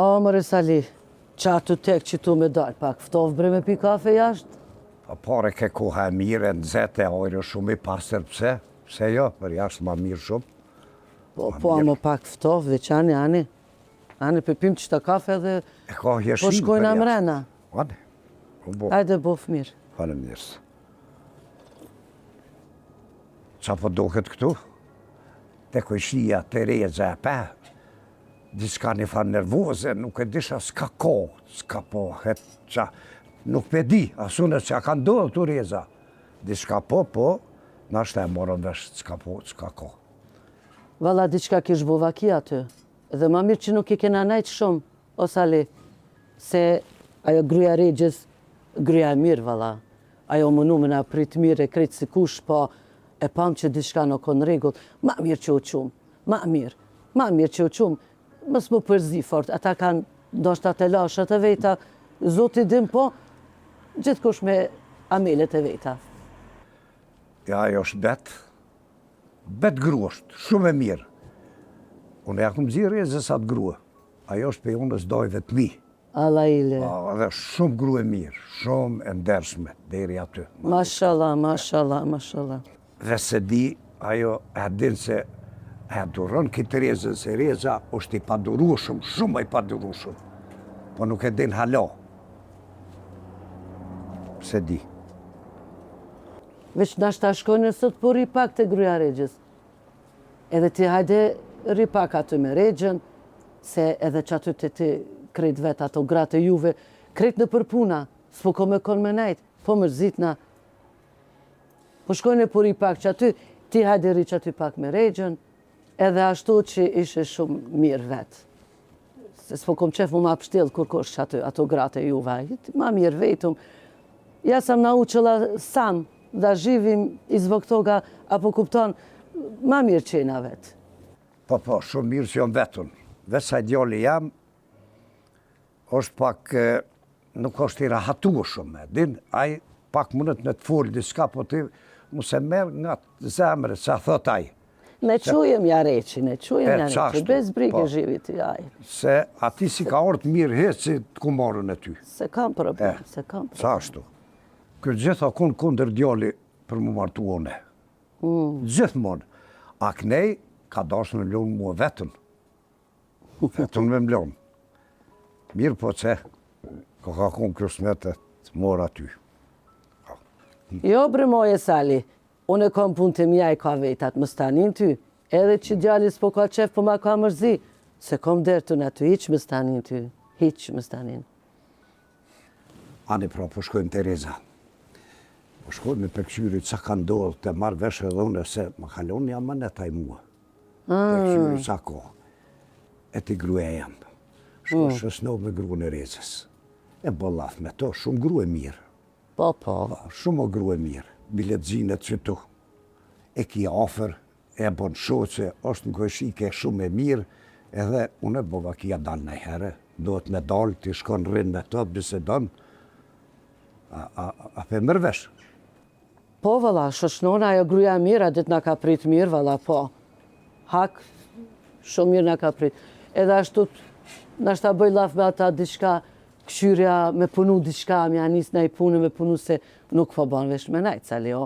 O, mëre Sali, qa të tek që tu me dalë, pak ftovë bre me pi kafe jashtë? Pa pare ke koha e mire, në zete, ojre shumë i pasër, pse? Pse jo, për jashtë ma mirë shumë. Po, më pak ftovë, veçani, ani. Ani, pëpim qëta kafe dhe E ka jeshin po shkojnë amrena. Ani, Hajde, bof mirë. falem njërës. Qa po dohet këtu? Te kojshia të reza e pe, diska një fa nervoze, nuk e disha s'ka ko, s'ka po, het qa, nuk pe di, asune që ka ndohë të reza. Diska po, nashtë e morën vesh, s'ka po, s'ka ko. Valla, diçka kish bova kia aty. Dhe ma mirë që nuk i kena najtë shumë, o Sali, se ajo gruja regjës, gruja e mirë, valla. Ajo më nume na prit mirë e kretë si kush, po e pam që diçka nuk konë regull. Ma mirë që u qumë, ma mirë që u qumë. Mës më përzi fort, ata kanë ndoshta të lashat e veta, zoti dim po, gjithë kush me amelet e veta. Ja, ajo është bet gruasht, shumë e mirë. Unë ja këmë zirë e zësat grua. Ajo është pe unës dojve të mi. Allah ile. Dhe shumë grua e mirë, shumë e ndershme, deri aty. Mashallah, mashallah. Dhe se di, ajo e din se e duron këtë rezën, se reza është i padurushëm, shumë i padurushëm. Po nuk e din halo. Se di. Veç nashta shkojnë sot po ri pak të gruja regjës. Edhe ti hajde ri pak aty me regjën, se edhe që aty të ti krejt vet ato gratë e juve, krejt në përpuna, s'po ko me kon me najt, po më zitna. Po shkojnë po ri pak që aty, ti hajde ri që aty pak me regjën, edhe ashtu që ishe shumë mirë vetë. Se s'po kom qef mu ma pështil kur kosh që aty, ato gratë e juve, ma mirë vetëm. Ja sam na uqëla sam, da zhivim izvoktoga, apo kupton, ma mirë qena vetë. Po, shumë mirë që jam vetën. Vetë sa djali jam, është pak, nuk është i rahatu shumë, din, aj pak mundet me të folë diska, po ti mu se merë nga zemre, sa thot aj. Ne qujem ja reqi, bez brige zhivit i aj. Se ati si ka orët mirë hecë si të kumorën e ty. Se kam problem, Sa ashtu. Këtë gjitha konë kondër djali për mu martu one. Gjithmonë. A kënej ka dashë me mlonë mua vetën. Vetën me mlonë. Mirë po që ka konë kërësmete të mora ty. Jo bre moje Sali, unë e kam punë të mja i ka vetat, më stanin ty. Edhe që djali s'po ka qef, po ma ka mërzi. Se kom dertu në ty, hiq më stanin ty. Hiq më stanin. Ani pra, po shkojmë Tereza. Po shkojmë me përkëshyrit sa ka ndodhë të marrë veshë edhe unë, se më kalon një amanetaj mua. Përkëshyrit sa ko. E ti gruja jam. Shko shësno me gruën e rezës. E bëllaf me to, shumë gruë e mirë. Po. Shumë o gruë e mirë. Biletzinet që tu. E ki afer, e bon shoqe, është në kojshike shumë e mirë, edhe unë e bova kia dalë në herë. Dohet me dalë, ti shkon rrinë me to, bisedon. A pe mërvesh? Po, valla, shoqnona, ajo gruja mirë, a dit nga ka prit mirë, valla, po. Hak, shumë mirë nga ka prit. Edhe ashtu, nashta bëj laf me ata diçka, këshyrja me punu diçka, mja nis në i punë me punu se nuk po ban vesh me najtë, Sali, jo.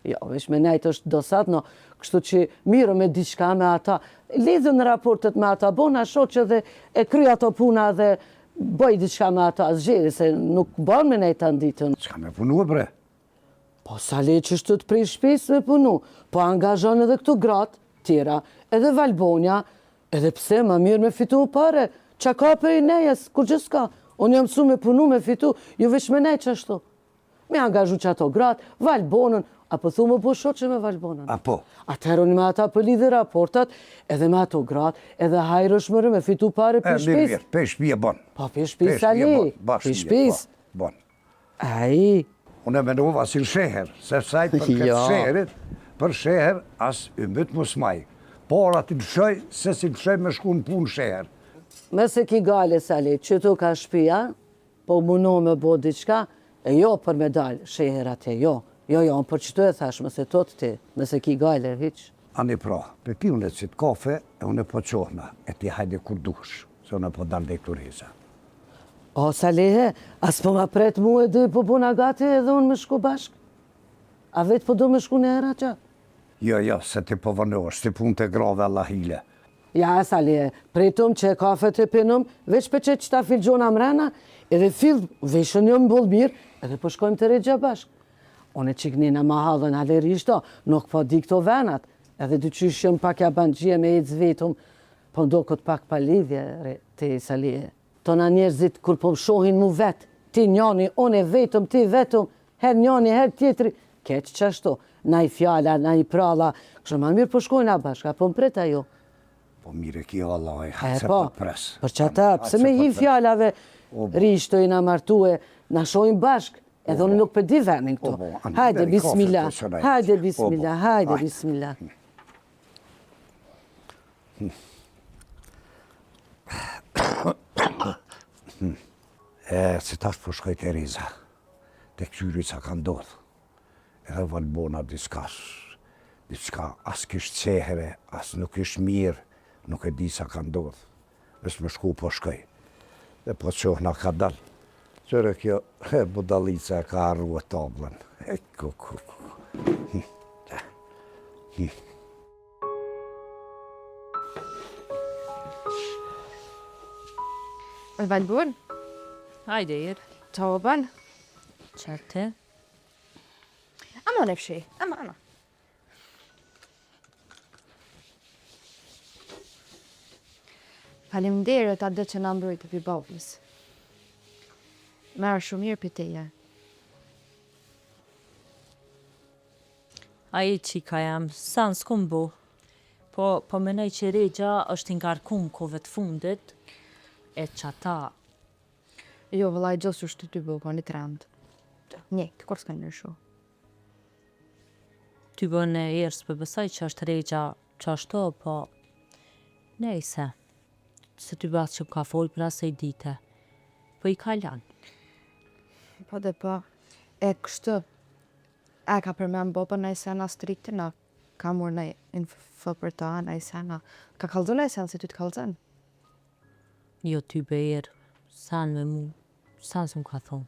Jo, vesh me najtë është dosat, no, kështu që mirë me diçka me ata. Lidhën në raportet me ata, bona shoqe dhe e kry ato puna dhe bëj diçka me ata, zgjeri, se nuk ban me najtë të nditën. Qka me punu e bre? Po, Sali, që shtu të prej shpis me punu, po angazhon edhe këtu gratë tjera, edhe Valbonja, edhe pse ma mirë me fitu pare, qa ka për i nejes, kur gjës ka, unë jam su me punu me fitu, ju vesh me nej që ashtu. Me angazhu që ato gratë, Valbonën, apo thu më po shoqe me Valbonën. Apo? Atëherë unë me ata për lidhe raportat, edhe me ato gratë, edhe hajrëshmërë me fitu pare për shpis. Mirë, për shpi e bon. Po, për shpis, Sali, për shpis. Bon. Aji. Unë e menova si sheher, se saj për këtë sheherit, për sheher as ymbyt mos maj. Por ati lëshoj, se si lëshoj me shku në punë sheher. Mëse ki gale, Sali, që tu ka shpia, po muno me bo diqka, e jo për me dalë sheher atje, jo. Jo, unë për që tu e thash, mëse tot ti, mëse ki gale, hiq. Ani pra, pe piunet si të kafe, e unë e po qohna, e ti hajde kur dush. se unë po dal dhe Tureza. O, Salehe, as po ma pret mu e dy po puna gati edhe unë me shku bashk? A vetë po do me shku në hera që? Jo, se ti po vënosh, ti pun të grave alla hile. Ja, Salehe, pretum që kafe të pinum, veç për që ta filgjona mrena, edhe fill veshën jo më bollë mirë, edhe po shkojmë të regja bashk. Unë e qiknina ma hadhen alerishto, nuk po di këto venat, edhe dy qyshëm pak ja bangjie me ecë vetëm, po ndo këtë pak pa lidhje te Salehe. Tona njerëzit kur po më shohin mu vetë, ti njani, unë e vetëm, ti vetëm, her njani, her tjetri, keq qashtu, na i fjala, na i pralla, kështë ma mirë po shkojna bashka, po më pret ajo. Po mire kjo Allah, se Po, po pres. për që ata, pse me hi fjallave, rishto i na martue, na shojnë bashk, edhe unë nuk për di venin këtu. Hajde, bismillah, hajde, bismillah, hajde, bismillah. Si tash po shkoj Tereza, te këqyri sa ka ndodhë. Edhe valbona diçka as kishtë sehere, as nuk ishtë mirë, nuk e di sa ka ndodhë. Vesh me shku po shkoj. Dhe po qohë na ka dalë. Qëre kjo budalica ka arru e tablën. Valborg, Hajde, Tauban. Qerte. Ama nefshi, ama. Faleminderit atë që na mbrojtë pi babës. Merë shumë mirë për teje. Aji qika jam, sa në s'kum bu. Po menoj që regja është ngarkum kove të fundit, e që ata. Jo, vëllaj, gjosë është të ty bu, po një trend. Njek, kur s'ka në shu. Ty bën e erës për besoj që është regja që ashtu, po nejse. Se ty batë që ka folë për asaj dite. Po i ka lanë. Po dhe po, e kështu, e ka përmen bobën në i sena strikti në, ka mërë në info për ta në i sena. Ka kaldu në i sena si ty të kalzën? Jo ty be erë, sanë me mu, sanë se më ka thonë.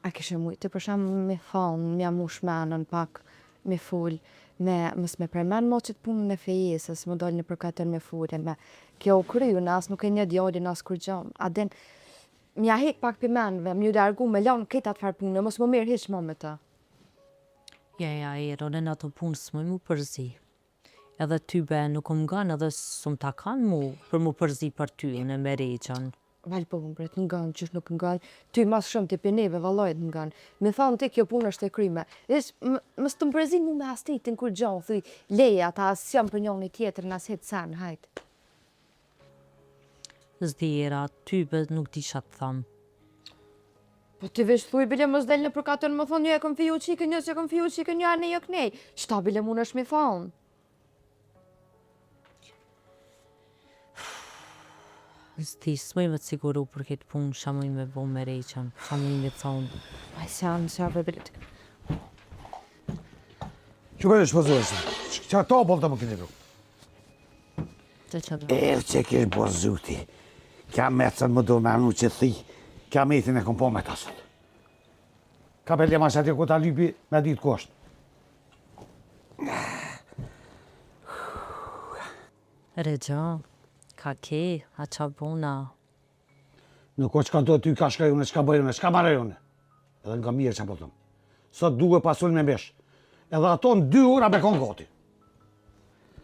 A kështë mujtë për shumë me thonë, me amu shmenën pak, me full, mës me përmen mo që të punën e fejesës, më dollë një përkatër me fullin, me kjo u kryu, në asë nuk e një djodi, në asë kur gjom. A den, mja hek pak për menve, mju dargu me lanë këtë atë farë punë, mos më mirë hish më me ta. Ja, Erone në ato punë s'moj mu përzi. Edhe ty be nuk më ganë edhe s'm ta kanë mu për mu përzi për ty në me regjën. Valë po më bret, nganë, qysh nuk nganë, ty mas shumë të pineve valojt nganë. Me thanë ti kjo punë është e kryme. Mës të më prezin mu me astitin kur gjonë, thuj, leja, ta asë jam për njën një tjetër në asë hetë sanë, hajtë. Zdi Era, ty be nuk di shatë thamë. Po ti vesh thuj, bile mës del në përkatër më thonë, një e këm fiju qikë, një që këm fiju qikë, një anë e jo kënej. Qëta bile mu nësh me thonë? Zdi, s'moj me të siguru për këtë punë, shamoj me bo me reqen, shamoj me thonë. Aj, se anë, bile të... Që kërë shpëzojësi? Që ato bolë të më këni rrugë? Të që do. Që kishë bo zuti. Kja mecën më do me anu që thi, kja metin e kom po me tasën. Ka për lema që ati ku ta lypi me ditë kosht. Regja, ka ke, a qa bona. Nuk o që kanë të ty ka shkajune, që ka bëjune, që ka marajune. Edhe nga mirë që po tëmë. Sot duke pasul me mbesh. Edhe ato në 2 ora me konë gati.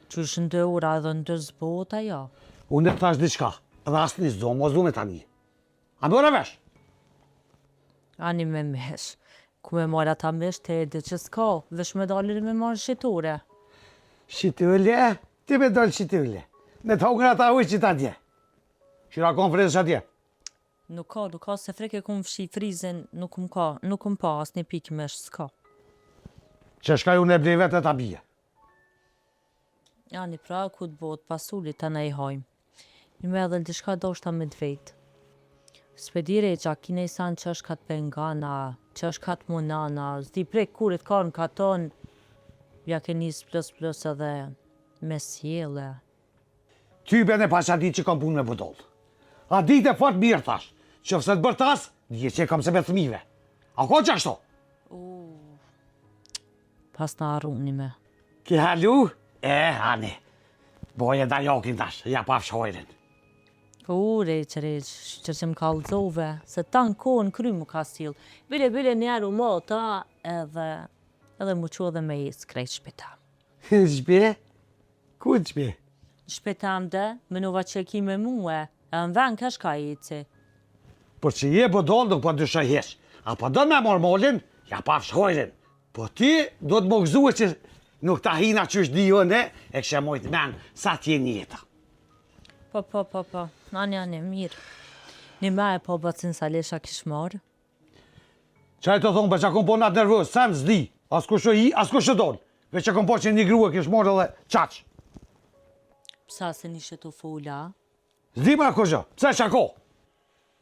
Qysh në 2 ora edhe në 2 zbota, ja. Unë e të thash diçka, edhe asë një zonë, mos du me tani. A më ora vesh? Ani me mesh. Ku me marrë ata mesh të edhe që s'ka, vesh me dalër me marrë shqitore. Shqitëlle, ti me dollë shqitëlle. Ne të hongër ata ujë që ta dje. Shira konferensë atje. Nuk ka, se freke ku më fshi frizin, nuk më pa, as një pikë mesh s'ka. Që shkaj unë e blej vetë e ta bije. Ani pra, ku të botë pasullit të ne i hajmë. Një me edhe në dishka do shta me dvejtë. Spedire që a kine i sanë që është katë pengana, që është katë monana, zdi prek kurit ka në katon, ja ke njës plus edhe Me sjelle. Ty bene pas a ditë që kam punë me budollë. A ditë e fort mirë thash, që fëse të bërtas, dje që e kam se me thmive. A ko që ashto? Pas në arruni me. Ki halu? Hani. Boje da jokin tash, ja pa fshojrin. Req, që më kalzove, se ta në kohën kry më ka s'il. Bile njerë u mota, edhe më që edhe me jesë krejt shpetam. Shpe? Ku të shpe? Shpetam dhe, me nova që ki me muë, e në ven ka shka jeci. Por që je budollë nuk po dysha hesh. A po do me mormolin, ja pa fshojrin. Po ti do të më gëzue që nuk ta hina që është dijone, e kështë mojtë men sa t'jeni jeta. Po. Ani, mirë. Një me e po bacin sa lesha kishmarë. Qaj të thonë, për që kom po natë nervës, sen s'di, as kusho i, as kusho donë. Veç që kom po që një grua kishmarë edhe qaq. Psa se nishe të fula? Zdi më kusho, pse që ako?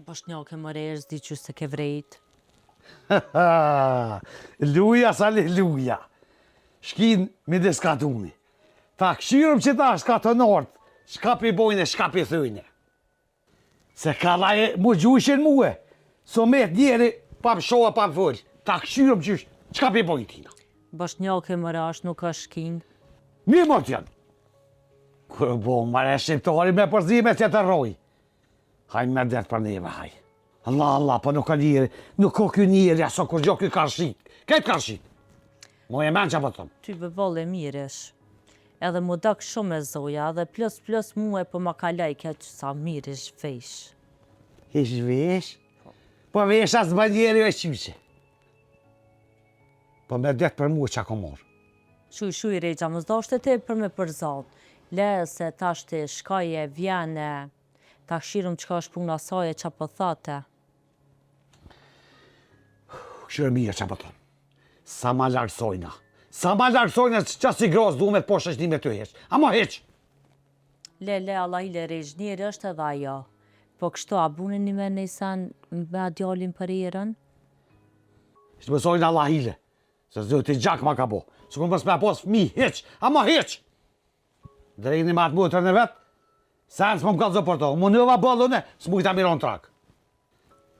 Bash një ke mëresh, zdi që se ke vrejt. Luja sa luja. Shkin me dhe skatuni. Ta këshirëm që ta skatonort, shka pi bojnë e shka pi thujnë. Se ka laje mu gjushin muë, so met njeri pa më shoha pa më full. Ta këshirëm që shka pi bojnë tina. Bash një ke mërash, nuk ka shkin. Një më tjenë. Kërë bo mare shqiptari me përzime që të roj. Hajnë me detë për neve, haj. Allah, po nuk ka njeri, nuk ka kjo njeri, aso kur gjo kjo karshit. Këtë karshit. Mo e men që po tëmë. Ty bëvole miresh. Edhe mu dak shumë e zoja, edhe plus mu e po ma kalaj që sa miresh vesh. Ish vesh? Po vesh as bë njeri e qyqe. Po me detë për mu që ako morë. Shuj, Regja, më zdashte te për me përzat. Le se tashte shkaje, vjene, ta këshirëm qka është puna saje që po thate. Këshirë mirë që po tëmë. Sa ma largsojna. Sa ma largsojna që si grosë du me të poshtë është një me të heq. Ama heq. Le, Allah i le Regj, njeri është edhe ajo. Po kështu a bunin një me nejsan me djallin për erën? Ishtë mësojnë Allah ile. Se zë të gjak ma ka bo. Së këmë mësë me posë fmi, heq. Ama heq. Drejni ma të mutër në vetë. Sen s'më më kalë zë për to. Më nëva bëllune, s'mu i ta miron trak.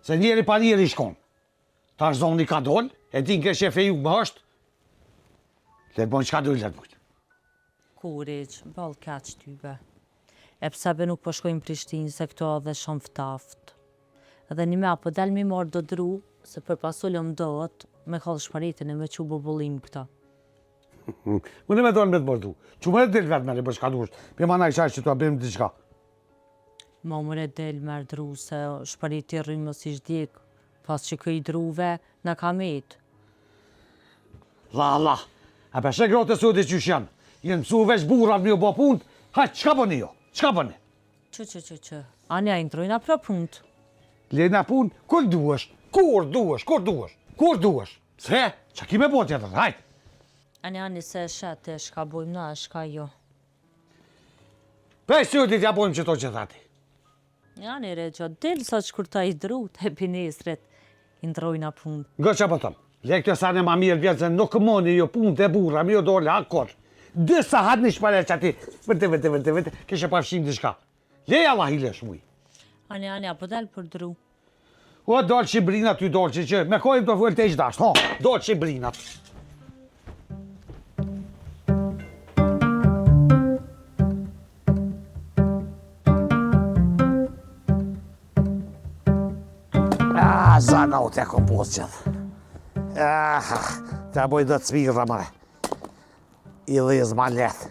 Se njeri pa njeri shkon. Ta është zoni ka dollë, e din ke shefe ju më është. Letë bojnë qka dojnë letë bojnë. Ku, Regj, ballë kaq tybe. E pse be nuk po shkojnë Prishtinë, se këto edhe shumë ftaft. Edhe një me apo del mi marrë do dru, se për pasullëm dohet, me kallë shparitin e me që bubullim këta. Unë me dojnë me të bërdu. Që më e del vetë me në bërshka dush. Për ma na i qaj që të abim të qka. Ma mërë del me dru, se shpariti rrimë si shdjek, pas që këj druve në kamet. La. A për shë grote së dhe qysh janë. Jenë mësu veç burat një bo punt. Hajtë, qka bëni jo? Qka bëni? Që. Anja i ndrojna pra punt. Lejna pun, kur duesh? Kur duesh? Se, që ki me bo tjetër, hajtë. Ani se shete, shka bojmë na, shka jo. Pej së të ja bojmë që to që thati. Ani Regja, del sa që kur ta i dru, të pinesret, i ndrojna punt. Nga që po tëmë, le këtë sa në ma mirë vjetë se nuk mëni jo punë të burra, mi jo dole akor. Dësa hatë një shpare që ati, vërte, kështë pafshim të shka. Leja Allah i le shmuj. Ani, apo del për dru. O, dollë Shqibrinat, ty dollë që me kojmë të full të ishtë dashtë, dollë Shqibrinat. Zana u te kompost qëtë. Te boj dhe të smirë, mare. I dhiz ma letë.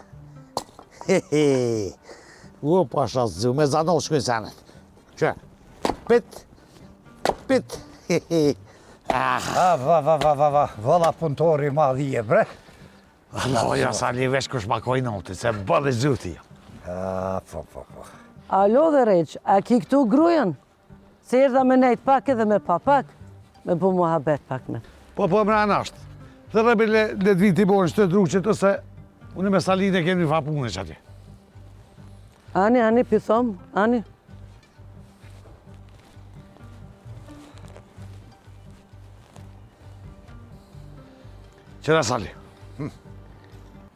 U, pasha zë, me zana u shkuj senet. Që? Pit. Va, vëlla punëtori ma dhije, bre. Ja sa li vesh kush ma koj noti, se bëllë zuti. Po. Alo dhe Regj, a ki këtu grujen? Se erdha me nejt pak edhe me papak, me bu muhabet pak me. Po, mra në ashtë. Dhe rëbi le të viti bojnë shtë dru që të se unë me Saline kemi fa punë që ati. Ani, pithom, ani. Qëra Sali,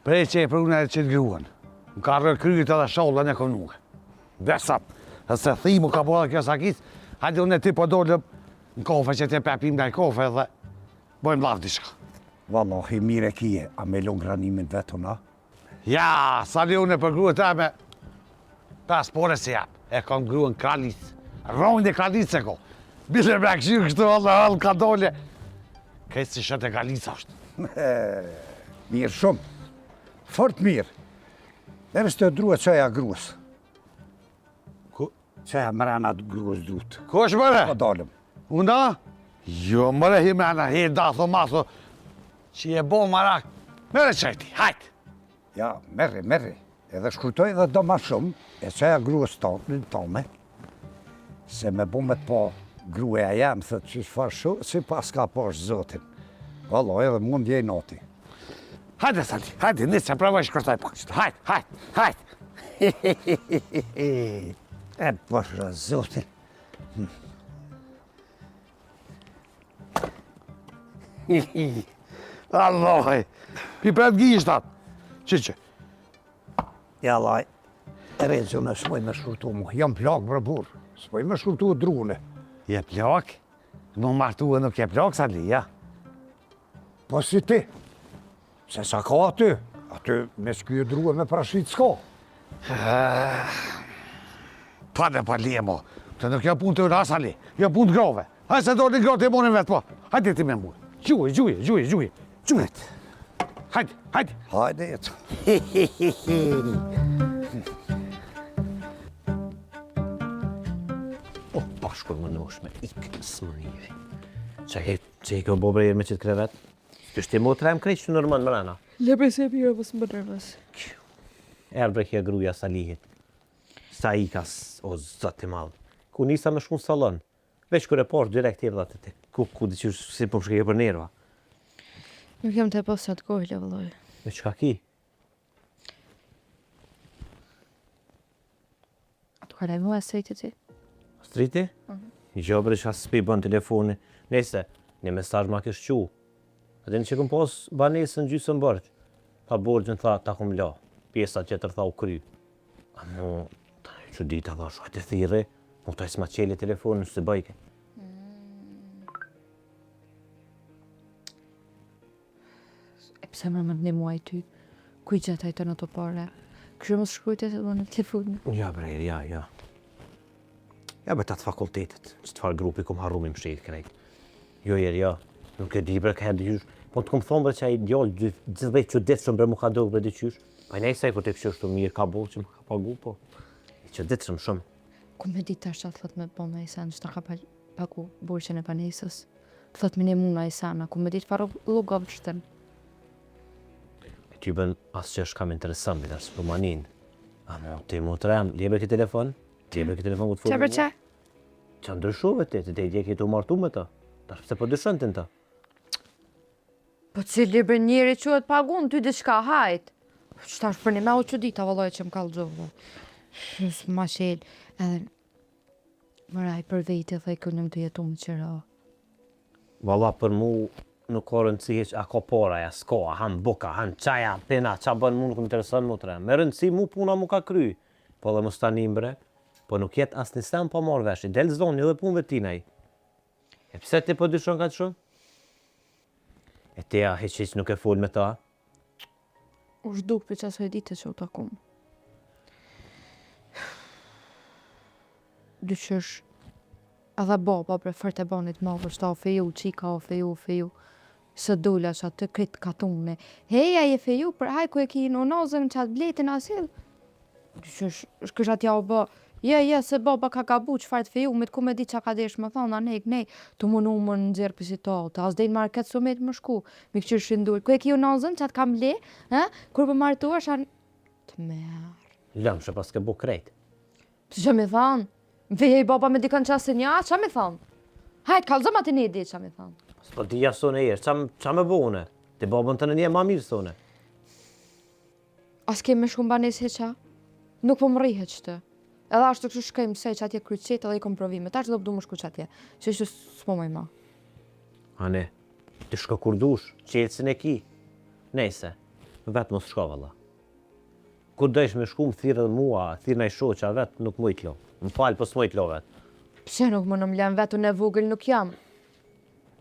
prej që e për unë e që të gruan. Më ka rëkryjt edhe shollën e konuke. Besap, e se thimu ka po dhe kjo sakis, hajde unë e ti po dole në kofe që ti pepim nga i kofe dhe bojmë lavë dishka. Wallahi, mire kije, a me lon granimin vetën, a? Ja, sali unë e për gruët e me 5 pore se jap, e kam gruën kralis, rojnë e kralis e ko. Bile me këshirë kështu allë ka dole. Kajtë si shëtë e kralis është. Mirë shumë, fort mirë. Neve së të druet qëja gruës. Ku? Qëja mrena gruës drutë. Ku është mëre? Po dalëm. Una? Jo, mëre himena, datho, matho, që je bo marak. Mere qëjti, hajtë. Ja, merri. Edhe shkujtoj edhe do ma shumë, e qëja gruës tome, se me bu me të po grueja jam, thëtë që shfarë shu, si pas ka po është zotin. Valla, edhe mund djej noti. Hajde, Sali, hajde, nisë që pravoj shkërtoj po kështë. Hajde. E përshë zotin. Allahaj, pi për të gjishtat. Që? Ja, laj, Regjën e s'poj me shkurtu mu, jam plak për burë, s'poj me shkurtu drune. Je plak? Më martu e nuk je plak, Sali, ja? Po si ti, se sa ka aty me s'kyje druhe me prashit s'ka. Pa dhe pa lemo, të nuk jo pun të ura, Sali, jo pun të grove. Hajde se do një grove të e monin vetë po. Hajde ti me mu. Gjuj. Hajde. Hajde jetë. O, bashkur më nosh me ikë së më njëri. Që i kjo bo brejër me qitë krevet? Kështë ti mu të rem krejtë që nërmën më rana. Lebre se pira pas më nërmës. Erë brekja gruja Salihit. Sa i kas, o zëtë i madhë. Ku nisa me shku në salon. Veç kër e poshtë direkt i vëllatë ti. Ku di që si po më shkje për nerva. Nuk jam të posat kohë, vëlloj. Me qka ki? Tu ka lajmu e sejtë ti? Striti? Jo bre që asë s'pi bën telefoni. Nese, një mesazh ma kështë qu. Edhe në që këm pos banesën gjysën bërgjë. Pa borgjën tha ta kum la. Pjesa tjetër tha u kry. Amo, që dita thash, hajte thire, mu taj s'ma qeli telefonin se bëjke. E pse më një muaj ty? Kuj gjataj të në të pare? Kështë më shkrujtë e në telefonin? Ja bre, ja. Ja be tatë fakultetet, që të farë grupi kom harru me mshirë krejt. Jo jeri, ja, nuk e di bre ka herë dyqysh, po të kom thonë bre që a i djallë gjithve që detëshëm bre mu ka do bre dyqysh. Pa i nejsaj kur të kështu mirë ka bo që më ka pagu, po. I që detëshëm shumë. Ku me ditë tash atë thot me po me Isan që ta ka pagu borqen e banesës. Thot me një muna Isana, ku me ditë farë logov qëtën. E ty bën asë që është kam interesant, bida së përmanin. Amo, ti mu të rem, liebe ki telefon? Liebe ki telefon ku të Qa për qa? Qa ndryshove ti, të dje ki të martu me ta. Tash pëse po dyshën të në ta? Po cili bre njeri që e të pagun, ty diçka hajt. Qëta është për një me u që dita, vëlloj që më kalëgjove. Shusë ma shelë, edhe mëraj për vejtë dhe i kënëm të jetu më qëra. Valla për mu nuk ka rëndësi heq, a ka paraja, s'ka, han buka, han qaja, pena, qa bën mu nuk më interesën mu të re. Me rëndësi mu puna mu ka kry. Po dhe mu stanim bre, po nuk jetë as një sem pa marrë vesh, i del zoni edhe punëve tinaj. E pse ti po dyshon ka të shumë? E teja heq nuk e fol me ta? U shduk për qasë e dite që u takum. Dyqysh, edhe baba bre fërte banit ma vështë a feju, qika a feju. Së dula që atë kritë katune. Heja je feju, për haj ku e ki në nozën që atë bletin asil. Dyqysh, shkësh atja u bë, je, se baba ka gabu që farë të feju, me të ku me di që ka desh më thonë, nej, të më më në gjerë për si talë, as dejnë market sumet më shku, me këqyrë shëndur. Ku e ki u nozën që atë kam le, kur për martu është anë, të merë. Lëmë që pas ke bu krejt. Që që mi thonë? Vej baba me dikën qasë një, që mi thonë? Hajtë, kalëzëm atë një di, që mi thonë? S'po ti jasone e qa me bune? Ti babën të në një ma mirë sone. As kemi shku mba nësë heqa? Nuk po më rrihe qëtë. Edhe ashtu kështu shkejmë se që atje kryqet edhe i kom provime. Ta që do pëdu më shku që atje. Që ishte s'po më i ma. Ane, ti shko kur dush, qelësin e ki. Nejse, vetë mos shko valla. Ku dojsh me shku më thirë edhe mua, thirë në i shoqa vetë, nuk mujt lo. Më falë, po s'mujt lo vetë. Pse nuk më në mlen vetë unë e vogël nuk jam.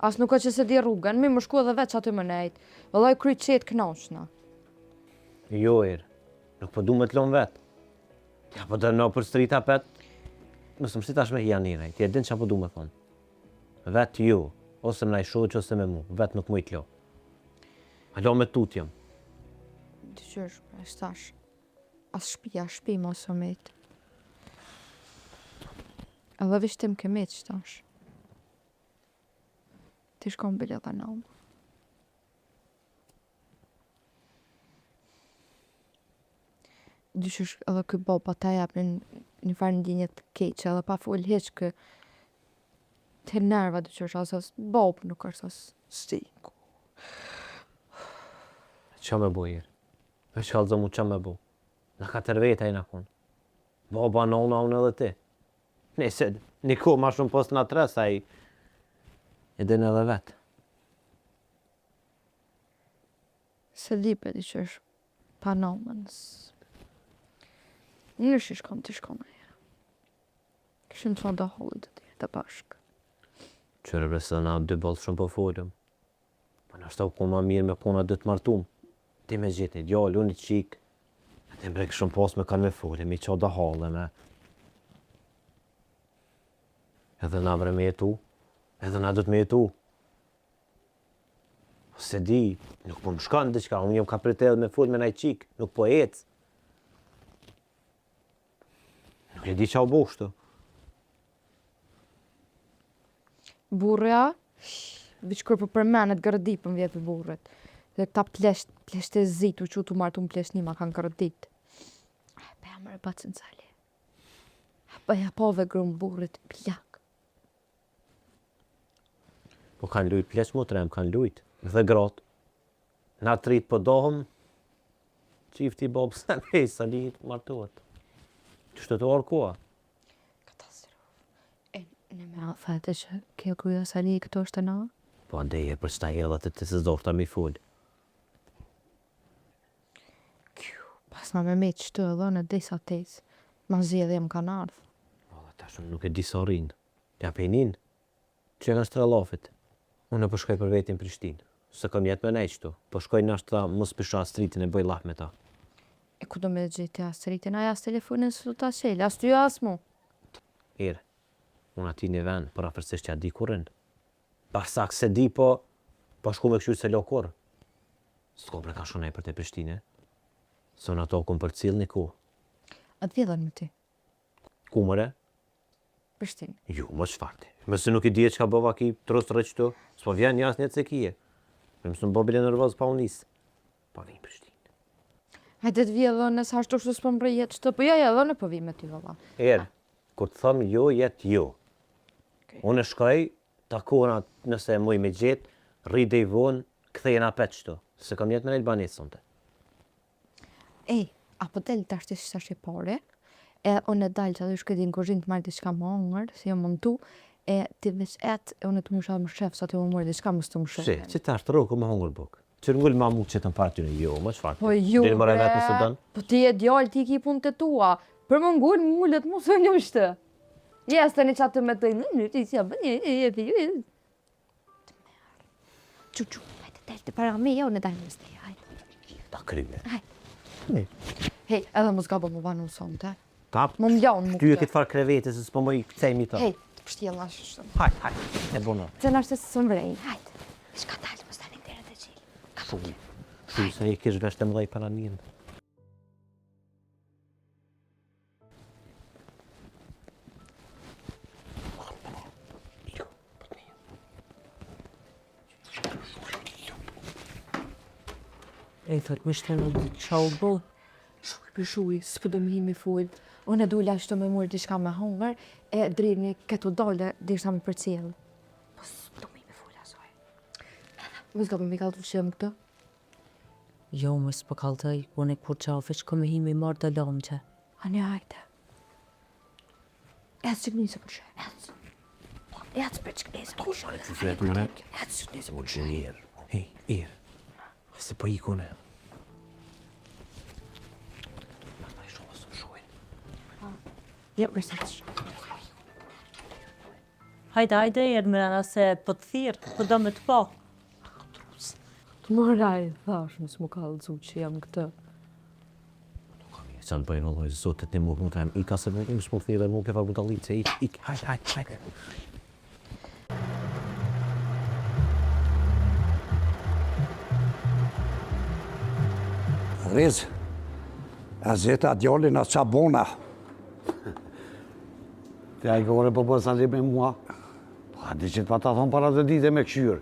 As nuk ka që se di rrugën, mi më shku edhe vetë që aty më nejt. Vëllaj kry qetë knashna. Jo, nuk po du me t'lon vetë. Ja, po të në për strita pet, mësë mësi tash me hijaninaj, ti e din që po du me thonë. Vetë ju, ose më na i shoqë, ose me mu, vetë nuk mujt lo. A lo me tutjem. Dyqysh, e shtash. As shpi mos o met. Edhe vishtim ke met shtash. Ti shkon bile dhe namë. Dyqysh edhe këj baba ta jap një farë ndjenjet keqe edhe pa full heq kë të nerva dyqysh asas bab nuk është as stiku. Qa me bo, Me qalëzë mu qa me bo. Në ka tërveta i në konë. Baba në unë edhe ti. Nëse, një ko ma shumë post në tres, a i din edhe vetë. Se di për dyqysh pa nomën. Në shish kom të shkome. Këshim të fanda hollit të tjerë të bashkë. Qërë bresë na dy bolë shumë po folëm. Po në ashtu ku ma mirë me kona dhe të martum. Ti me gjithë një djallë, unë i qikë. A ti mbrek shumë pas me kanë me folëm, i qa da halë me. Edhe na bre me jetu, edhe na dhët me jetu. Se di, nuk po më shkanë diqka, unë jam ka pritel me folë me na i qikë, nuk po ecë. Nuk e di qa u boshtë. Burja, veç kur për përmenet gërëdit për vjetë për burret. Dhe këta plesht e zitu që tu martu më plesht nima kanë gërëdit. Për ja mërë bacën cali. Për ja pove grumë burret pjak. Po kanë lujt plesht mu trem, kanë lujt. Dhe gratë. Na trit po dohëm, qifti babë se nej, sa lihet martohet. Që shtetëtuar koha. Katastrofë. Në me thete që kjo kruja sali këto është na? Po andeje për sta jellat e të se zdofta mi full. Pas na me me qëtë edhe në disa tesë. Ma zjedhe më kanë ardhë. Po, tash unë nuk e di sa rinë. Ja penin, që nga shtrelafit. Unë po shkoj për vetin Prishtinë. Se kam jetë me nej qëtu. Po shkoj nashtë ta mos pisha stritin e bëj lah me ta. E ku do me gjithë asëritin, aja as telefonin së ta qelë, as ty as mu. Ere, unë ati një ven, për afërsisht që a di kurin. Pasak se di, po shku me këshu se lo kur. S'ko për ka shonaj për te Prishtine. Se unë ato kom për cilë një ku. A të vjedhen me ti? Ku mëre? Prishtinë. Ju, më qfarti. Mëse nuk i dje që ka bëva ki trus të rëqtu, s'po vjen jasë një të se kije. Mëse në bobile nërvaz pa unisë. Pa vinë Prishtinë. Hajde të vjedhen nësë ashtu shtu s'po mbrej jetë qëtë, po ja edhe në po vi me ty vëlla. Erë, kur të thëmë jo, jetë jo. Okay. Unë shkoj, takona nëse e muj me gjetë, rride i vonë, kthejena pet qëtu. Se kam jetë me në Elbanisë sonte. Ej, apo del të ashtë që ashtë e pare, e unë e dalë që adhe shkëti në kozhinë të marrë diçka më hongër, si jo montu, e ti veç etë, e unë të më shatë më shef, sa të më mërë diçka më së të më shef. Si, që të ashtë rogë më hongër bukë. Që ngull ma mu që të më parë ty në jo, më qfarë? Po ju Diri mëre vetë nëse dënë? po ti e djallë, ti ki punë të tua, për më ngull, më mullet, mu së një shtë. Jes të një qatë me të në ti si abë një, Çu, hajde del të para me, jo në dalë në stej, hajde. Ta kryme. Hajde. Hej, edhe më zgabë më banë në sonte. Kap, Më mjanë më ty e këtë farë krevete, se s'po më i këcej mi të. Hej, të pështjel në ashtë. Hajde, e bono. Se në ashtë së mvrejnë, hajde. Shka dalë, më stanin të rëtë qilë. Thuj. Thuj se i kish vesh të mdhej para njën. E i thot, më shtë në qa u bo? Shuj për shuj, s'pë do më himi full. Unë e dula ashtë me mërë diçka me hongër, e drini këtu dole, dirësha me për cilë. Po s'pë do më himi full asoj. Më zgabë me kalë të shëmë këtë? Jo, më s'po kaltoj, unë e kur qafish, ko me himi marrë të lomë që. Ani hajte. Ecë që kënjëse për shë, ecë. Ecë për që kënjëse për shë. Ecë që kënjëse për shë. Ecë që kënjëse Më që njerë. Hej, irë. Se po i kone. Ja, përsa. Hajde, Ermina, se po të thirë, po do me të po. Të moraj, thash, mësë më kallëzu që jam këtë. Sa në bëjnë alloj, zotet një mukë, të i ka se më më shmë thire, më ke farë më të litë, se ik, hajde. Rez, a zeta djallin a qa bona. Te a i gore po bërë Sali me mua. Pa di që të pa ta thonë para të dite me këshyrë.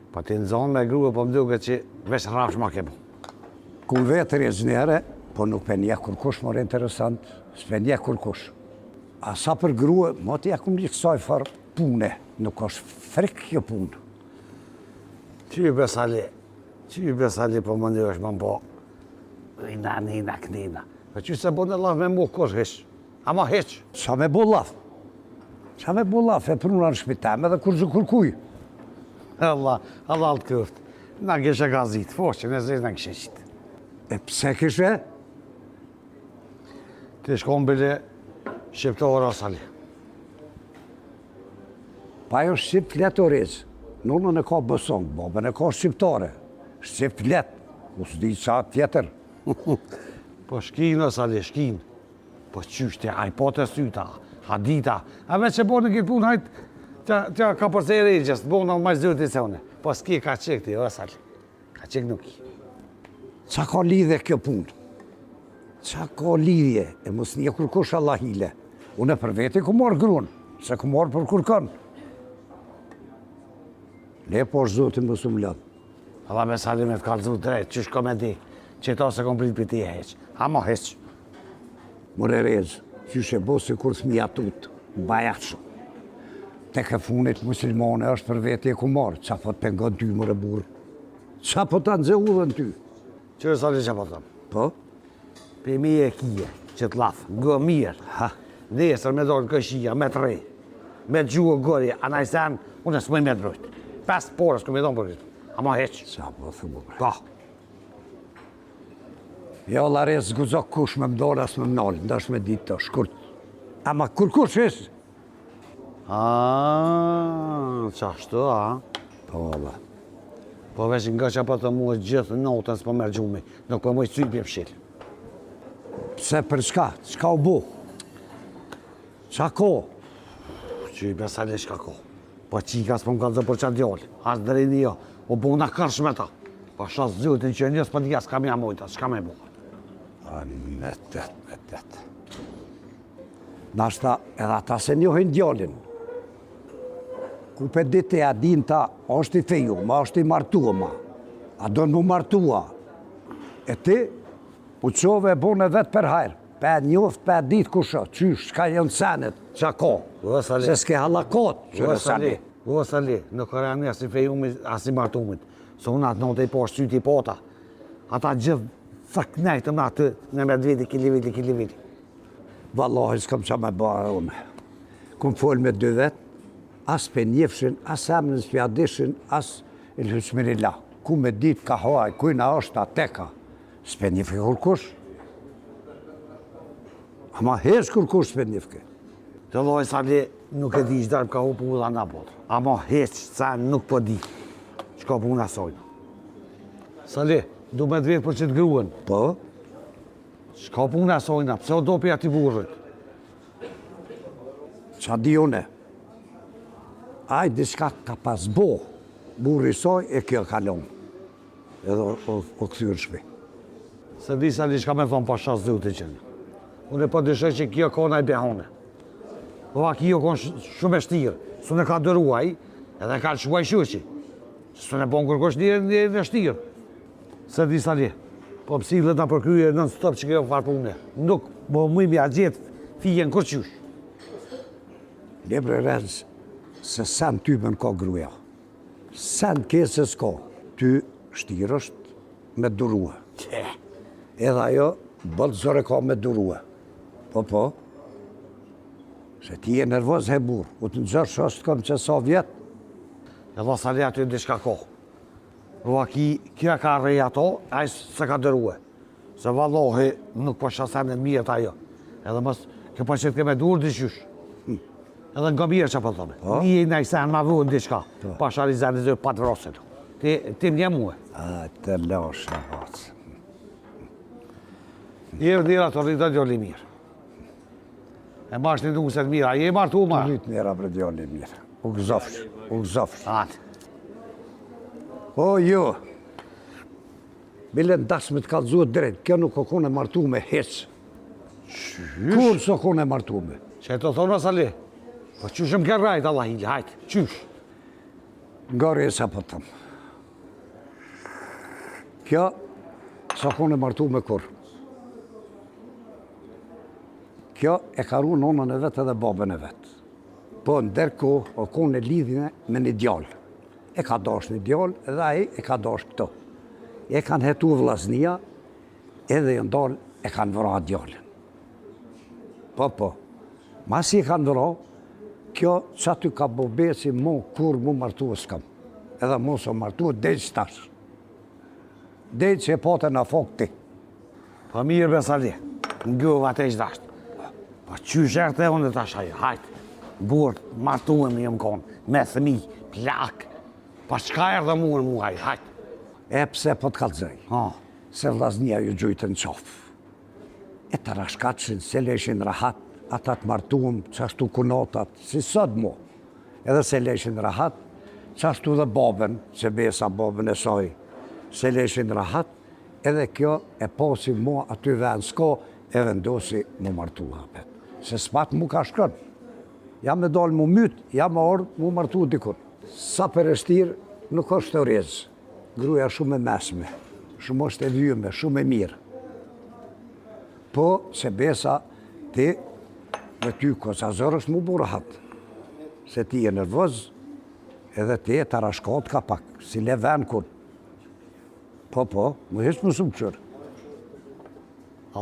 Pa ti në zonë me grue po më duke që vesh rafsh ma ke po. Kun vetë Rez njere, po nuk pe njeh kur kush more interesant, s'pe njeh kur kush. A sa për grue, mo t'ja kum një kësaj farë pune, nuk është frik kjo punë. Qy besali po më ndërë është më po. Nina, knina. Pa që se bo në laf me mu kush heq. Ama heq. Sa me bo laf? E pruna në shpitem edhe kur zë kërkuj. Allah të këft. Na kështë e gazit, foqë, në zezë në kështë qitë. E pse kështë? Të shkon bile shqiptore o Sali. Pa jo shqip flet o Rez. Nonën e ka bësong, babën e ka shqiptare. Shqip flet, ku s'di qa tjetër. Po shkin o Sali, shkin. Po qyshte, aj po të syta, hadita. A veç që bo në këtë punë, hajt, që ka përse e regjës, bo në ma zhëti se une. Po s'ki ka qek ti, o Sali. Ka qek nuk i. Qa ka lidhje kjo punë? Qa ka lidhje? E mos një kërkush Allah hile. Unë për veti ku marrë grunë, se ku marrë për kërkën. Le po është zotin më sumë lëdhë. Allah me Sali me të kalëzu drejt, qysh ko me di, që ta se kom prit për ti e heq. Ama heq. Mure Rez, qysh e bo si kur thmija tut, bajaqshë. Te ke funit musilmane është për veti e ku marrë, qa po të pengon ty mëre burë. Qa po të nëzë udhën ty? Qërë Sali që po tëmë? Po? Për mi e kije, që të lafë, gë mirë. Ha? Nesër me dojnë këshia, me të rej, me të gjuhë gëri, anaj sen, unë e s'mëj me të brojtë. 5 porës këmë i donë për këtë, ama heq. Qa po thumë bre? Pa. Jo, la Rez, guzok kush me mdore as me mnalë, ndash me ditë të shkurt. Ama kur kush është? Qashtu, a? Po, Allah. Po vesh nga që po të muë gjithë notën s'po merë gjumi, nuk po muë i cypje fshilë. Pse për shka? Shka u bu? Qa ko? Që i besali shka ko. Po qika s'po më kalëzë për qatë djallë, asë drejni jo, o bu në kërsh me ta. Po shas zhjutin që njës për t'ja s'ka mja mojta, s'ka me bu. A me tëtë. Nashta edhe ata se njohin djallin. Ku për ditë e adin ta, është i feju, ma është i martua ma. A do në mu martua. E ti, u qove e bone vetë për hajrë. Pe njoft, pe ditë kusha, qysh, shka jënë senet, qa ko. Se s'ke halakot, qërë Sali. O Sali, në kërë as i fejumit, as i martumit. Se unë atë note i po është qyti i pota. Ata gjithë thaknejtë më atë në medviti, kili viti. Vallahi s'kam qa me bërë unë. Kum folë me 2 vetë, as për njefshin, as emnin s'pjadishin, as il hysmirilla. Ku me ditë ka hoj, kujna është ateka. S'pe njefke kërkush. Ama hes kërkush s'pe njefke. Të loj Sali nuk e di qdarë ka hu pula nga botë. Ama heq, sa nuk po di. Shka puna sojnë. Sali, du me dvetë për që të gruen. Po? Shka puna sojnë, pse o dopi ati burrit? Qa di une? Aj, diska ka pas bo. Burri soj e kjo kalon. Edhe o këthyrë shpi. Se di Sali shka me thonë pasha zhuti qenë. Unë e po dëshoj që kjo kona i behone. Ova kjo konë shumë e shtirë. Së në ka dëruaj, edhe ka të shuaj shuqi. Së në bon kërkosh një në shtirë. Se di Sali, po pësillet në përkryje non stop që kjo farë pune. Nuk, mo mëj mja gjithë fijen kërqysh. Lebre Renz, se sen ty me n'ka gruja. Sen kese s'ka. Ty shtirë është me durua. Edhe ajo, bëllë zore ka me durua. Po. Se ti e nervoz he burë. U të nëzërë shë është kom që sa vjetë. Edhe Sali aty në dishka kohë. Ova kja ka rej ato, a i se ka dërue. Se vallohi nuk po shasen e mirët ajo. Edhe mës Kjo po qëtë keme dur diqysh. Edhe nga mirë që po thome. Një në i sen ma vunë diqka. Pasha rizën e zë patë vrosin. Ti më një muë. A, të lash në vacë. Jërë dira të rritë të gjolli mirë. E marsh një duke se të mirë, a je martu ma? Rritë njëra për djallë mirë. U gëzofsh. Atë. O, jo. Bile në dasë me të kalëzuat drejt, kjo nuk o kone martu me heqë. Kur së kone martu me? Që e të thonë Sali? Po qysh më kërë rajtë, Allah hili, hajtë, qysh? Nga resa po tëmë. Kjo së kone martu me kur. Kjo e ka ru nonën e vetë edhe babën e vetë. Po ndërko o kone lidhjene me një djallë. E ka dash një djallë edhe aji e ka dash këto. E kanë hetu vllaznia edhe jë ndalë e kanë vëra djallën. Po. Masi e kanë vëra, kjo që aty ka bobesi mo kur mu martu s'kam. Edhe mu së martu dhejtë stash. Dhejtë që e pote në fok ti. Po mirë Besali, ngjuhë atë e qdashtë. Po qyshert e unë dhe tash ajo, hajtë. Burë, martuem jëmë konë, me thëmi, plak. Po qka erdhe mu hajtë. E pse po të kalëzëj, se vllaznia ju gjujtë në qofë. E të rashkatshin, se leshin rahat, ata të martuam, qashtu kunotat, si sot mo. Edhe se leshin rahat, qashtu dhe babën, se besa babën e soj, se leshin rahat, edhe kjo e posi mo aty dhe në sko, e vendosi mu martu hapet. Se s'pat mu ka shkën. Jam me dalë mu mytë, jam me orë mu martu dikun. Sa për eshtirë, nuk është të rezë. Gruja shumë e mesme, shumë është e vyme, shumë e mirë. Po, se besa, ti, me ty kozazor është mu burahat. Se ti e nervoz, edhe ti e të rashkot ka pak, si le ven kun. Po, më hisë më shumë qërë.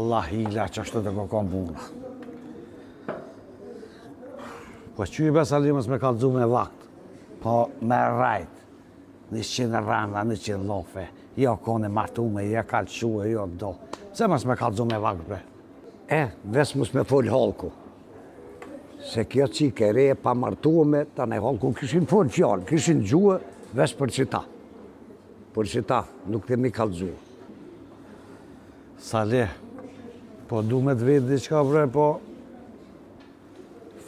Allah hila që është të kokon buna. Po që i Besalimës me kalëzu me vakt, po me rajt. 100 randa, 100 lofe, jo kone martume, jo kalque, jo do. Se mës me kalëzu me vakt, bre? Ves mës me fol halku. Se kjo qike re pa martume, ta ne halku kishin fol fjallë, kishin gjuë, ves për qita. Për qita, nuk të mi kalëzu. Sali, po du me të vetë diqka, bre, po...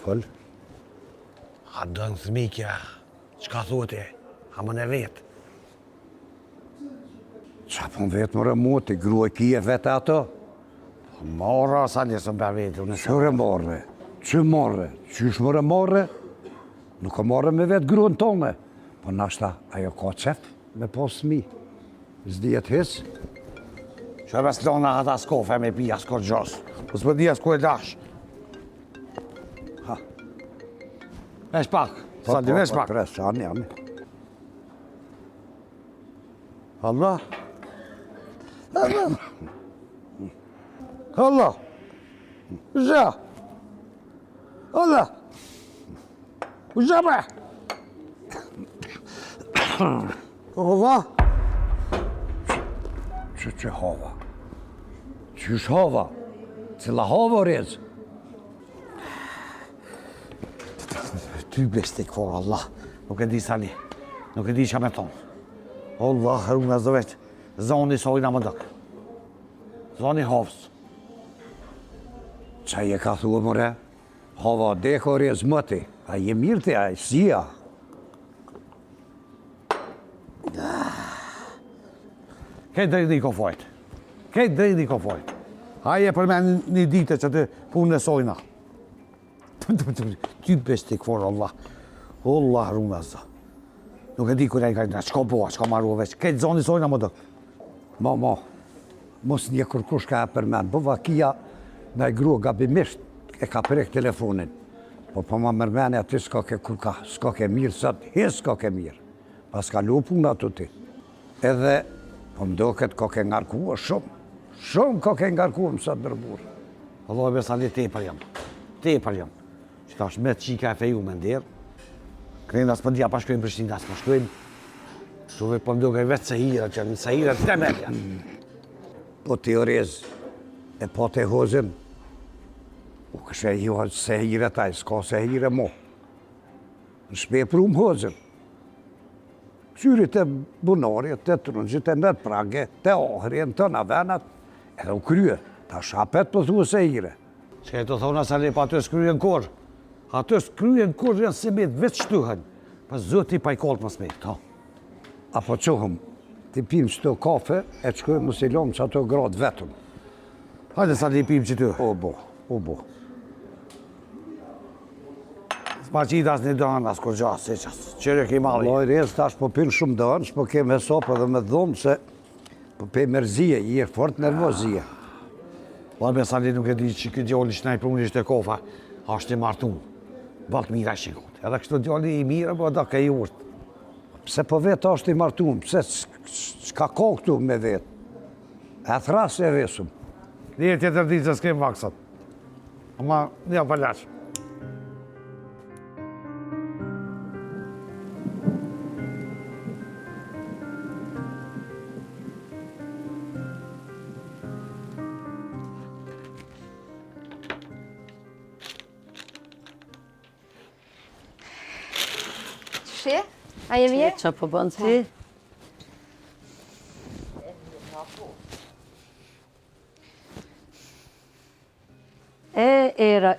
Fol? A dënë thmikja, qka thote? A më në vetë. Qa po në vetë më rëmoti, grua kije vetë ato? Mora, Sali, së mbe vetë. Qëre morre? Që morre? Qysh më rëmorre? Nuk o morre me vetë gruën tone. Po nashta, ajo ka qef me posë mi. Zdijet hisë. Që e beslona ata s'kofe me pia s'ko gjos. Po s'pë dhja s'ko e dash. Vesh pak, Sali, vesh pak. Pres, janë. Allah. Allah. Uzha. Allah. Uzha bre. Hova. Që hova? Qysh hova? Cila hova rezë? Ty bestik for Allah. Nuk e di Sali. Nuk e di që me tonë. Allah, rruna zë veç, zoni sojna më dëkë. Zoni hovës. Qa je ka thua mëre? Hova deko rezë mëti. A je mirë të aj, sia. Këtë drejni ko fojtë. Këtë drejni ko fojtë. Aje për me një dite që të punë në sojna. Ty bestik for Allah. Allah, rruna zë. Nuk e di kërë e ka një, qko boa, qko marru veç, këtë zoni sojna më dëkë. Ma, mos një kërkush ka e përmen, bëva kia në e grua gabimisht e ka prek telefonin. Po ma mërmeni aty s'ka ke kërka, s'ka ke mirë sot, s'ka ke mirë. Pas ka lu puna të ti. Edhe, po mdo këtë ka ke ngarkua shumë ka ke ngarkua më sot nërburë. Allah e Besali te për jam. Që ta është me të qika e feju me ndirë. Krejnë asë pëndia pa shkojnë Prishtinë, asë pa shkojnë. Shuve po mdo kaj vetë sehira, që në sehira të temelja. Po ti o rezë, e po te hozën, U kështë e jo se hire taj, s'ka se hire mo. Në shpe pru më hëzën. Qyrit e bunarit, të trungjit e në prage, të ahrin, të në venat, edhe u krye. Ta shapet për thua se hire. Që e të thona Sali, pa aty s'kryen kur. Aty s'kryen kur janë si mit, veç shtuhen. Pa zëti pa i kollë më smit, ta. Apo qohëm, ti pim që të kafe, e të shkojmë mësë i lomë që ato gradë vetëm. Hajde Sali, pim që ty. O bo. S'pa qita as një dënë, as kur gjas, se qas. Qërë ke i mali. Loj rez, tash po pinë shumë dënë, shpo kemë e sopë edhe me dhomë se po pe mërzije, i e fort nervozije. Me Sali nuk e di që këtë djoli që na i pruni ishte kofa, ashtë i martun. Balt mira shikot. Edhe kështu djoli i mira, po da ka i urtë. Pse po vetë ashtë i martun, pse s'ka ka këtu me vetë. E thrasë e vesëm. Një tjetër ditë se s'kem vaksat. Ama, një palaq. Shi? A je mirë? Që po bënë si?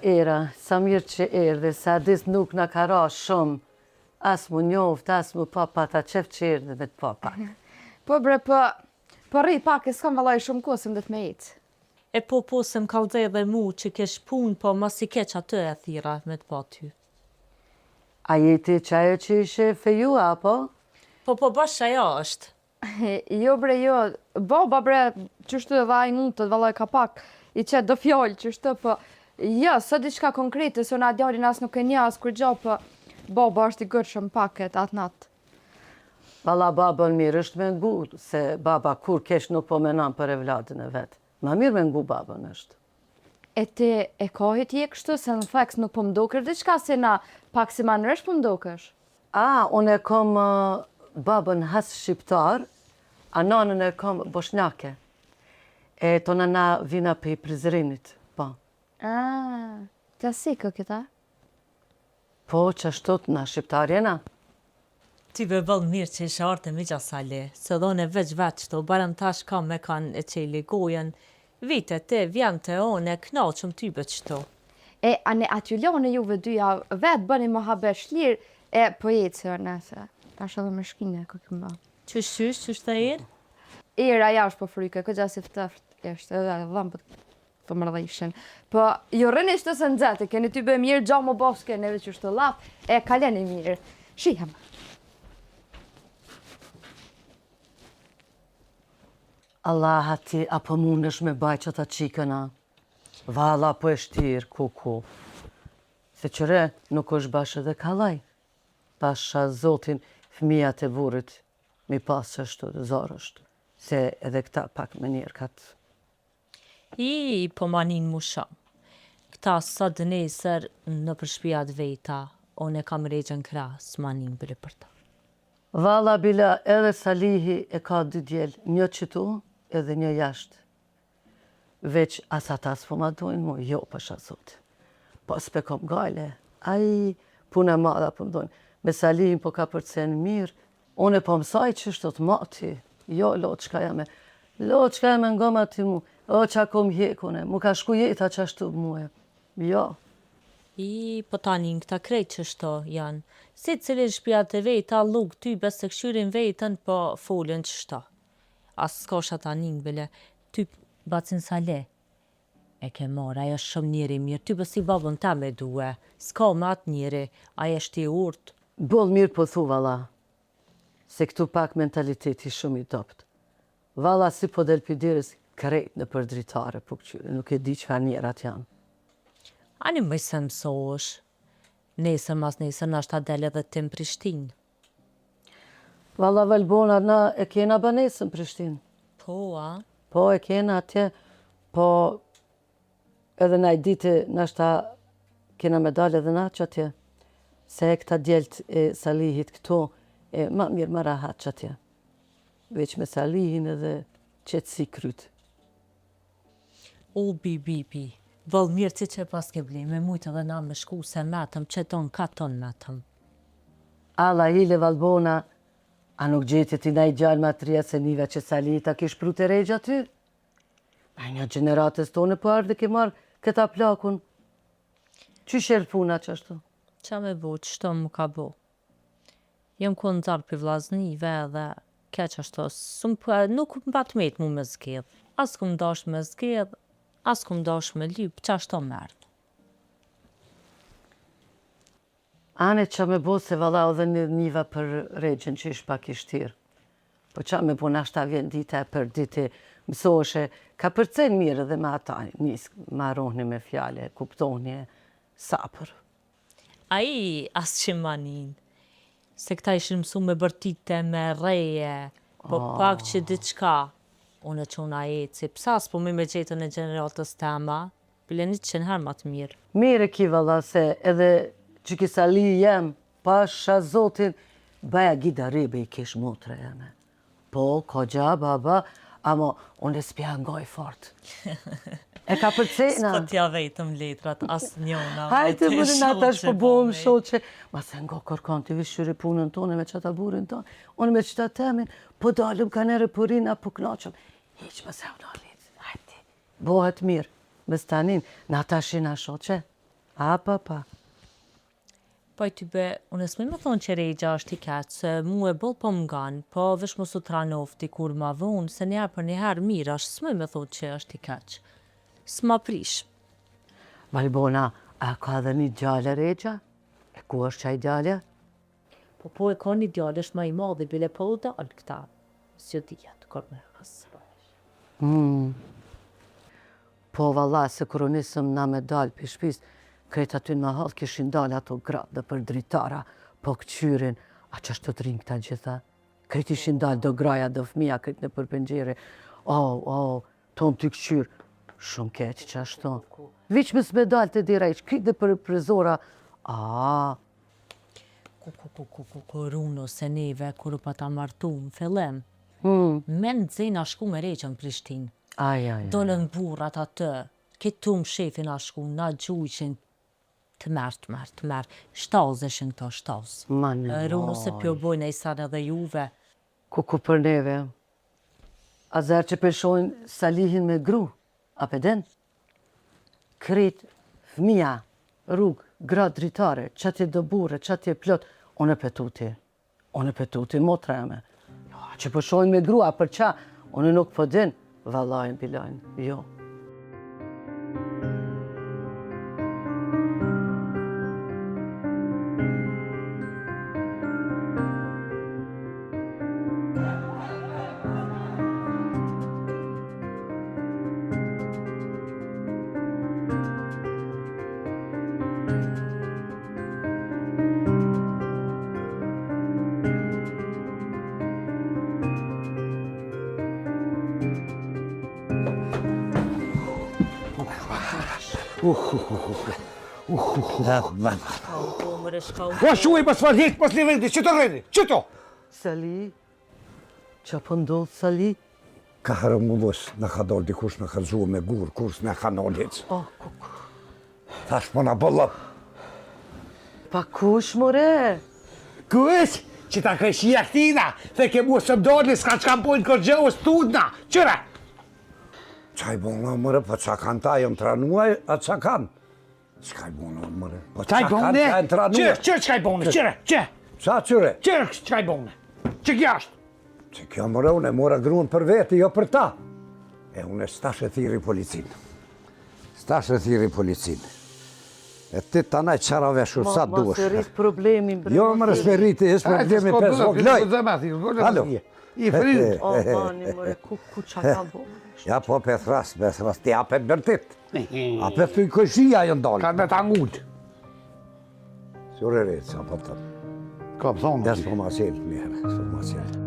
Era, sa mirë që erdhe, sa dis nuk në ka ra shumë. As mu njoft, as mu papa, ta qef që erdhe me të papa. Po bre, po rri pak e s'kam valaj shumë kosëm dhe të me itë. E po se më kalde dhe mu që kesh pun, po mas i keq atë e thira me të pa ty. A jeti që ajo që ishe feju, apo? Po bash ajo është. Jo bre, jo. Baba bre, qështu e vaj mund të valaj ka pak. I qetë do fjallë qështu, po... Jo, së diçka konkrete, së na djalin as nuk e një as kur gjo, po... Baba është i gërshëm paket atë natë. Valla babën mirë është me ngu, se baba kur kesh nuk po menan për evladin e vetë. Ma mirë me ngu babën është. E ti e kohit je kështu, se në feks nuk po mdokër diçka, se na pak si ma nërësh po mdokësh? Unë e kom babën has shqiptar, a nanën e kom boshnjake. E to na vina për i Prizrenit, po. Të sikë këta? Po, që ashtot na shqiptar jena. Ty be bëllë mirë që ishe arte me gjasale, se dhone veç veç të barën tash kam me kanë e qeli gojen, vitet e vjen të one, knaqëm ty be qëto. E, ane atyllone juve dyja vetë bëni më habe shlirë, e po jetë se orë nëse. Ta shë edhe me shkine, këmë ba. Qysh të erë? Era ja është po fryke, këtë gjasi ftëft, eshte edhe dhëmbët të mërdhishen. Po, jo rëni shtë së nëzete, keni ty be mirë, gjo më boske, neve që shtë laf, e kaleni mirë. Shihem. Allah ati, apo mund është me baj që ta qikëna. Vala po e shtirë, kuku. Se qëre, nuk është bashkë dhe kalaj. Pasha zotin fëmijat e vurit, mi pasë është dhe zorësht. Se edhe këta pak me njerë katë. Po manin mu shumë. Këta sot nesër në përshpijat veta, unë e kam regjën kras, manin bërë për ta. Valla bila edhe Salihi e ka dy djelë, një qëtu edhe një jashtë. Veç asata s'po ma dojnë mu, jo pasha zotë. Po s'pe kom gajle, aj puna madha po më dojnë. Me Salihin po ka përcen mirë, unë e po mësaj që shtot mati, jo lo qka jame. Lo qka jame nga mati mu, o qa kom hjekune, mu ka shku jeta që ashtu muhe. Jo. Po tani në këta krejt që shto janë. Si cili shpijat e veta, luk ty bes të këshyrin vetën, po folën që shto. As s'ka shë tani në bile. Ty bacin Sale. E ke marë, ajo shumë njeri mirë. Ty besi babën ta me duhe. S'ka me atë njeri, ajo është i urtë. Bol mirë po thu vala. Se këtu pak mentaliteti shumë i dopt. Vala si po del pidirës krejt në për dritare po këqyre. Nuk e di që fa njerat janë. Ani më se mësosh. Nesër mas nesër në ashtë adele dhe tim Prishtinë. Valla Valbona, na e kena banesën Prishtinë. Po, a? Po, e kena atje, po edhe na i dite në ashta kena medalje edhe na që atje. Se e këta djelt e Salihit këto, e ma mirë ma rahat që atje. Veç me Salihin edhe qëtësi kryt. O, bibi, Bëllë mirë që pas ke bli, me mujtë edhe na me shku se metëm, që ton, ka ton metëm. Alla hile Valbona, a nuk gjeti ti na i gjallë matria se nive që Salita kish pru të regja ty? A një generatës tonë po ardhe ke marrë këta plakun. Që shërë puna që ashtu? Qa me bo, që shto më ka bo? Jem kënë zarë për vlaznive edhe keq ashtu, nuk më bat met mu me zgjedh. As këm dash me zgjedh, as këm dash me lyp, që ashtu mërë. Ane qa me bo se vala edhe niva për regjën që ish pak i shtirë. Po qa me bo nashta vjen dita për dite mësoshe, ka përcen mirë edhe me ata, nisë marrohni me fjale, kuptohni sapër. A i as që manin, se këta ishin mësu me bërtite, me reje, po pak që diçka, unë që unë a eci, pësas po me gjetën e generatës tema, bile një qenë herë ma të mirë. Mire ki valla se edhe që kisa li jem, pasha zotin, baja gida ribe i kish motre jeme. Po, ka gja, baba, ama unë e s'pja ngoj fort. E ka përcena. S'po t'ja vetëm letrat, as njona. Hajte mërin ata shpo bomë shoqe. Ma se nga kërkan të vishëri punën tonë me qëta burin tonë. Unë me qëta temin, po dalëm ka nere përina, po knaqëm. Hiq më se unë alit, hajte. Bohet mirë, më stanin, në ata shina shoqe. A, pa. Po ty be, unë s'me më thonë që regja është i keqë, se mu e bëllë po më ganë, po vesh më su tranofti kur ma vonë, se njerë për njëherë mirë është, s'me më thonë që është i keqë. S'ma prish. Valbona, a ka dhe një gjallë regja? E ku është qaj gjallë? Po e ka një djallë, është ma i madhi, bile po u dalë këta. Sjo dhjetë, kër me rësë. Po valla, se kërë nisëm na me dalë për shpis, krejt aty në halë kishin dalë ato gratë dhe për dritara, po këqyrin, a që është të rinë këta gjitha? Krejt ishin dalë do graja, do fmija, krejt në përpëngjere. Tonë të këqyrë, shumë keqë që ashtu. Viq me s'me dalë të dira iq, krejt dhe për prezora, Runo se neve, kur u pa ta martu në fillim, me në dzena shku me reqën Prishtinë. Dollën burrat atë, këtu më shefin a shku, na gjujqin të merë. Shtazeshin këto, shtaz. Runo se pjo bojnë e isan edhe juve. Ku për neve, a zërë që përshojnë Salihin me gru, a pëden? Krejt, fmija, rrugë, gratë dritare, qatje do burë, qatje plot, unë e petuti, motra jame. Që përshojnë me gru, a për qa, unë nuk pëden, valajnë, bilajnë, jo. Po shuaj pas falhet, pas liventi, që të rredi, që to? Sali, që po ndodhë Sali? Ka harëmullus, në ka dollë dikush në ka zhu me gurë, kurs në ka nollic. Thash po në bëllë. Pa kush, more? Kush? Që ta kësh jahtina, the ke mu së mdolli, s'ka që kam pojnë kërgjohë studna, qëre? Qaj bona, mëre, po qa kanë ta, jëmë tranuaj, a qa kanë? Qaj bona, mëre, po qa kanë ta e tranuaj? Qërë qaj bona, qërë? Qa qëre? Qërë qaj bona? Që kja është? Që kjo mëre, unë e mora gruën për veti, jo për ta. E unë e stash e thiri policin. E ti të naj qara veshur sa duesh. Ma se rritë problemin. Jo, mëre, s'me rriti, is problemi për zog, Halo. I frinë. Mani, mëre, ku qa ka bo? Ja, po, Petras, ti apet bërtit. Apet të i këshia jë ndalë. Ka me të angullë. Sure rritë, sa po të. Ka më thonë. Ja, s'po ma sjellë, mire, s'po ma sjellë.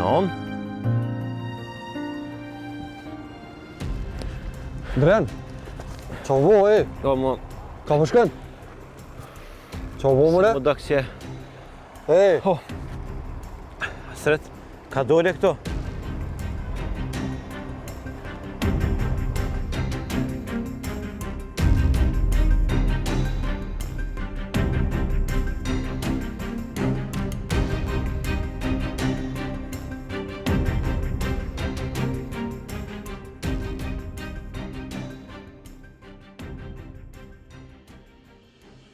Non? Dren, qa vo e? Jo, mo, Ka më shkën? Qa po mëre? Më do që... Ej! Hasret, ka dole këto?